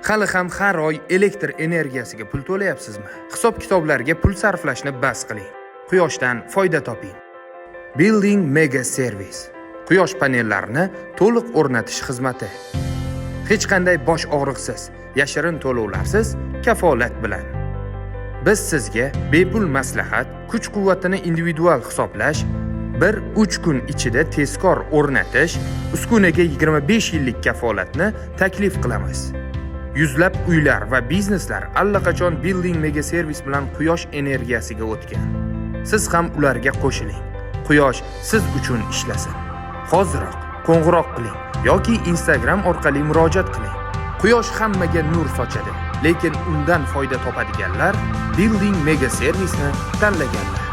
Hali ham har oy elektr energiyasiga pul to'layapsizmi? Hisob-kitoblarga pul sarflashni bas qiling. Quyoshdan foyda toping. Building Mega Service. Quyosh panellarini to'liq o'rnatish xizmati. Hech qanday bosh og'riqsiz, yashirin to'lovlarsiz, kafolat bilan. Biz sizga bepul maslahat, kuch-quvvatini individual hisoblash, 1-3 kun ichida tezkor o'rnatish, uskunaga 25 yillik kafolatni taklif qilamiz. Yuzlab uylar va bizneslar allaqachon Building Mega Service bilan quyosh energiyasiga o'tgan. Siz ham ularga qo'shiling. Quyosh siz uchun ishlasin. Hoziroq qo'ng'iroq qiling yoki Instagram orqali murojaat qiling. Quyosh hammaga nur sochadi, lekin undan foyda topadiganlar Building Mega Service'ni tanlaganlar.